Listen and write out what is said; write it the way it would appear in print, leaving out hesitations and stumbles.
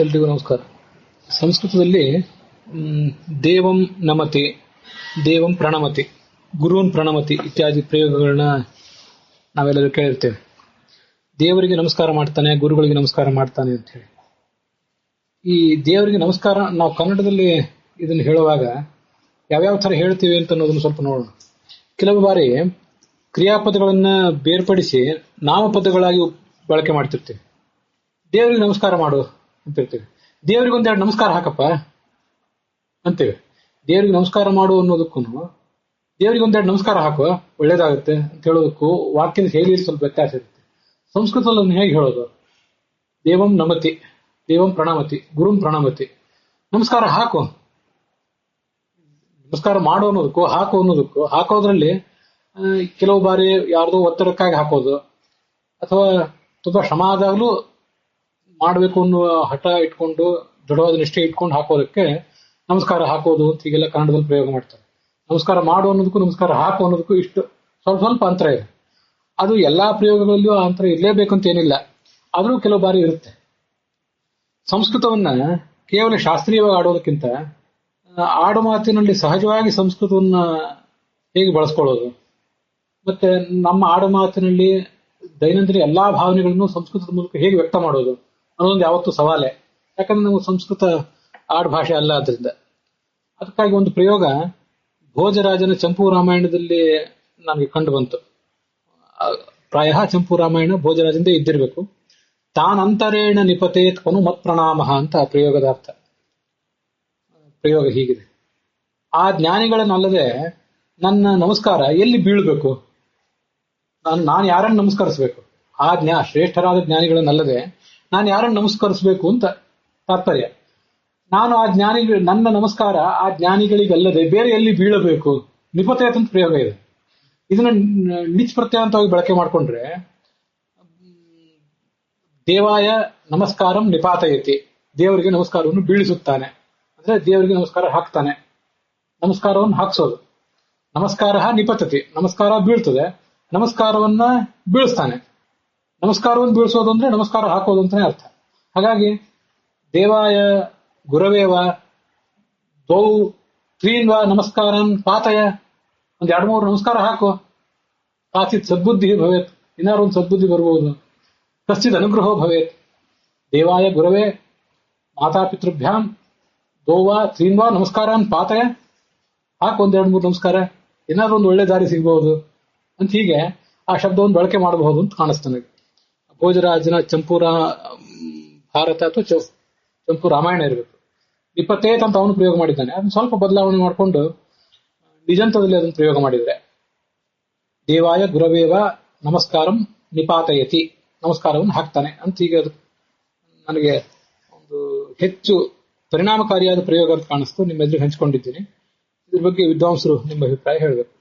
ಎಲ್ರಿಗೂ ನಮಸ್ಕಾರ. ಸಂಸ್ಕೃತದಲ್ಲಿ ದೇವಂ ನಮತಿ, ದೇವಂ ಪ್ರಣಮತಿ, ಗುರುನ್ ಪ್ರಣಮತಿ ಇತ್ಯಾದಿ ಪ್ರಯೋಗಗಳನ್ನ ನಾವೆಲ್ಲರೂ ಕೇಳಿರ್ತೇವೆ. ದೇವರಿಗೆ ನಮಸ್ಕಾರ ಮಾಡ್ತಾನೆ, ಗುರುಗಳಿಗೆ ನಮಸ್ಕಾರ ಮಾಡ್ತಾನೆ ಅಂತ ಹೇಳಿ. ಈ ದೇವರಿಗೆ ನಮಸ್ಕಾರ ನಾವು ಕನ್ನಡದಲ್ಲಿ ಇದನ್ನು ಹೇಳುವಾಗ ಯಾವ್ಯಾವ ತರ ಹೇಳ್ತೀವಿ ಅಂತ ಅನ್ನೋದನ್ನು ಸ್ವಲ್ಪ ನೋಡೋಣ. ಕೆಲವು ಬಾರಿ ಕ್ರಿಯಾಪದಗಳನ್ನ ಬೇರ್ಪಡಿಸಿ ನಾಮಪದಗಳಾಗಿ ಬಳಕೆ ಮಾಡ್ತಿರ್ತೀವಿ. ದೇವರಿಗೆ ನಮಸ್ಕಾರ ಮಾಡು ಅಂತಿರ್ತೀವಿ. ದೇವರಿಗೆ ಒಂದೆರಡು ನಮಸ್ಕಾರ ಹಾಕಪ್ಪ ಅಂತೇವೆ. ದೇವರಿಗೆ ನಮಸ್ಕಾರ ಮಾಡು ಅನ್ನೋದಕ್ಕೂ ದೇವರಿಗೆ ಒಂದೆರಡು ನಮಸ್ಕಾರ ಹಾಕುವ ಒಳ್ಳೇದಾಗುತ್ತೆ ಅಂತ ಹೇಳೋದಕ್ಕೂ ವಾಕ್ಯದ ಶೈಲಿಯಲ್ಲಿ ಸ್ವಲ್ಪ ವ್ಯತ್ಯಾಸ ಇರುತ್ತೆ. ಸಂಸ್ಕೃತದಲ್ಲಿ ಹೇಗೆ ಹೇಳೋದು? ದೇವಂ ನಮತಿ, ದೇವಂ ಪ್ರಣಮತಿ, ಗುರುಂ ಪ್ರಣಮತಿ. ನಮಸ್ಕಾರ ಹಾಕು, ನಮಸ್ಕಾರ ಮಾಡು ಅನ್ನೋದಕ್ಕೂ ಹಾಕು ಅನ್ನೋದಕ್ಕೂ ಹಾಕೋದ್ರಲ್ಲಿ ಕೆಲವು ಬಾರಿ ಯಾರ್ದೋ ಒತ್ತಡಕ್ಕಾಗಿ ಹಾಕೋದು ಅಥವಾ ತುಂಬಾ ಶ್ರಮ ಆದಾಗ್ಲೂ ಮಾಡಬೇಕು ಅನ್ನುವ ಹಠ ಇಟ್ಕೊಂಡು ದೃಢವಾದ ನಿಷ್ಠೆ ಇಟ್ಕೊಂಡು ಹಾಕೋದಕ್ಕೆ ನಮಸ್ಕಾರ ಹಾಕೋದು ಅಂತ ಹೀಗೆಲ್ಲ ಕನ್ನಡದಲ್ಲಿ ಪ್ರಯೋಗ ಮಾಡ್ತಾರೆ. ನಮಸ್ಕಾರ ಮಾಡು ಅನ್ನೋದಕ್ಕೂ ನಮಸ್ಕಾರ ಹಾಕು ಅನ್ನೋದಕ್ಕೂ ಇಷ್ಟು ಸ್ವಲ್ಪ ಸ್ವಲ್ಪ ಅಂತರ ಇದೆ. ಅದು ಎಲ್ಲಾ ಪ್ರಯೋಗಗಳಲ್ಲಿಯೂ ಆ ಅಂತರ ಇರಲೇಬೇಕಂತ ಏನಿಲ್ಲ, ಆದ್ರೂ ಕೆಲವು ಬಾರಿ ಇರುತ್ತೆ. ಸಂಸ್ಕೃತವನ್ನ ಕೇವಲ ಶಾಸ್ತ್ರೀಯವಾಗಿ ಆಡೋದಕ್ಕಿಂತ ಆಡು ಮಾತಿನಲ್ಲಿ ಸಹಜವಾಗಿ ಸಂಸ್ಕೃತವನ್ನ ಹೇಗೆ ಬಳಸ್ಕೊಳ್ಳೋದು, ಮತ್ತೆ ನಮ್ಮ ಆಡು ಮಾತಿನಲ್ಲಿ ದೈನಂದಿನ ಎಲ್ಲಾ ಭಾವನೆಗಳನ್ನು ಸಂಸ್ಕೃತದ ಮೂಲಕ ಹೇಗೆ ವ್ಯಕ್ತ ಮಾಡೋದು ಅನ್ನೋದೊಂದು ಯಾವತ್ತೂ ಸವಾಲೆ. ಯಾಕಂದ್ರೆ ನಾವು ಸಂಸ್ಕೃತ ಆಡು ಭಾಷೆ ಅಲ್ಲ ಆದ್ರಿಂದ. ಅದಕ್ಕಾಗಿ ಒಂದು ಪ್ರಯೋಗ ಭೋಜರಾಜನ ಚಂಪೂ ರಾಮಾಯಣದಲ್ಲಿ ನನಗೆ ಕಂಡು ಬಂತು. ಪ್ರಾಯ ಚಂಪೂ ರಾಮಾಯಣ ಭೋಜರಾಜಂದೇ ಇದ್ದಿರಬೇಕು. ತಾನಂತರೇಣ ನಿಪತೇತ್ ಅನು ಮತ್ ಪ್ರಣಾಮ ಅಂತ ಪ್ರಯೋಗದ ಅರ್ಥ. ಪ್ರಯೋಗ ಹೀಗಿದೆ: ಆ ಜ್ಞಾನಿಗಳನ್ನಲ್ಲದೆ ನನ್ನ ನಮಸ್ಕಾರ ಎಲ್ಲಿ ಬೀಳ್ಬೇಕು, ನಾನು ಯಾರನ್ನು ನಮಸ್ಕರಿಸಬೇಕು? ಆ ಶ್ರೇಷ್ಠರಾದ ಜ್ಞಾನಿಗಳನ್ನಲ್ಲದೆ ನಾನು ಯಾರನ್ನು ನಮಸ್ಕರಿಸಬೇಕು ಅಂತ ತಾತ್ಪರ್ಯ. ನಾನು ಆ ಜ್ಞಾನಿಗಳು, ನನ್ನ ನಮಸ್ಕಾರ ಆ ಜ್ಞಾನಿಗಳಿಗಲ್ಲದೆ ಬೇರೆ ಎಲ್ಲಿ ಬೀಳಬೇಕು? ನಿಪತೇತ್ ಅಂತ ಪ್ರಯೋಗ ಇದೆ. ಇದನ್ನ ನಿಚ್ ಪ್ರತ್ಯಂತವಾಗಿ ಬಳಕೆ ಮಾಡಿಕೊಂಡ್ರೆ ದೇವಾಯ ನಮಸ್ಕಾರಂ ನಿಪಾತಯತಿ, ದೇವರಿಗೆ ನಮಸ್ಕಾರವನ್ನು ಬೀಳಿಸುತ್ತಾನೆ ಅಂದ್ರೆ ದೇವರಿಗೆ ನಮಸ್ಕಾರ ಹಾಕ್ತಾನೆ. ನಮಸ್ಕಾರವನ್ನು ಹಾಕ್ಸೋದು. ನಮಸ್ಕಾರ ನಿಪತತಿ, ನಮಸ್ಕಾರ ಬೀಳ್ತದೆ, ನಮಸ್ಕಾರವನ್ನ ಬೀಳಿಸ್ತಾನೆ. ನಮಸ್ಕಾರವನ್ನು ಬೀಳಿಸೋದು ಅಂದ್ರೆ ನಮಸ್ಕಾರ ಹಾಕೋದು ಅಂತಾನೆ ಅರ್ಥ. ಹಾಗಾಗಿ ದೇವಾಯ ಗುರವೇವ ದ್ವೌ ತ್ರೀನ್ವ ನಮಸ್ಕಾರನ್ ಪಾತಯ, ಒಂದ್ 2-3 ನಮಸ್ಕಾರ ಹಾಕು. ಕಾಚಿತ್ ಸದ್ಬುದ್ಧಿ ಭವೇತ್, ಇನ್ನಾರು ಒಂದು ಸದ್ಬುದ್ಧಿ ಬರ್ಬೋದು. ಕಶ್ಚಿತ್ ಅನುಗ್ರಹೋ ಭವೇತ್. ದೇವಾಯ ಗುರವೇ ಮಾತಾಪಿತೃಭ್ಯಾಂ ದ್ವೌವಾ ತ್ರೀನ್ವಾ ನಮಸ್ಕಾರನ್ ಪಾತಯ, ಹಾಕು ಒಂದ್ 2-3 ನಮಸ್ಕಾರ, ಏನಾದ್ರು ಒಂದು ಒಳ್ಳೆ ದಾರಿ ಸಿಗಬಹುದು ಅಂತ ಹೀಗೆ ಆ ಶಬ್ದವನ್ನು ಬಳಕೆ ಮಾಡಬಹುದು ಅಂತ ಕಾಣಿಸ್ತು ನನಗೆ. ಭೋಜರಾಜನ ಚಂಪೂರ ಭಾರತ ಅಥವಾ ಚಂಪೂ ರಾಮಾಯಣ ಇರಬೇಕು. ನಿಪತೇತ್ ಅಂತ ಅವನು ಪ್ರಯೋಗ ಮಾಡಿದ್ದಾನೆ. ಅದನ್ನ ಸ್ವಲ್ಪ ಬದಲಾವಣೆ ಮಾಡಿಕೊಂಡು ನಿಜಂತದಲ್ಲಿ ಅದನ್ನು ಪ್ರಯೋಗ ಮಾಡಿದ್ರೆ ದೇವಾಯ ಗುರವೇವ ನಮಸ್ಕಾರಂ ನಿಪಾತಯತಿ, ನಮಸ್ಕಾರವನ್ನು ಹಾಕ್ತಾನೆ ಅಂತ ಹೀಗೆ ಅದು ನನಗೆ ಒಂದು ಹೆಚ್ಚು ಪರಿಣಾಮಕಾರಿಯಾದ ಪ್ರಯೋಗ ಅಂತ ಕಾಣಿಸ್ತು. ನಿಮ್ಮ ಎದುರಿಗೆ ಹಂಚಿಕೊಂಡಿದ್ದೀನಿ. ಇದ್ರ ಬಗ್ಗೆ ವಿದ್ವಾಂಸರು ನಿಮ್ಮ ಅಭಿಪ್ರಾಯ ಹೇಳಬೇಕು.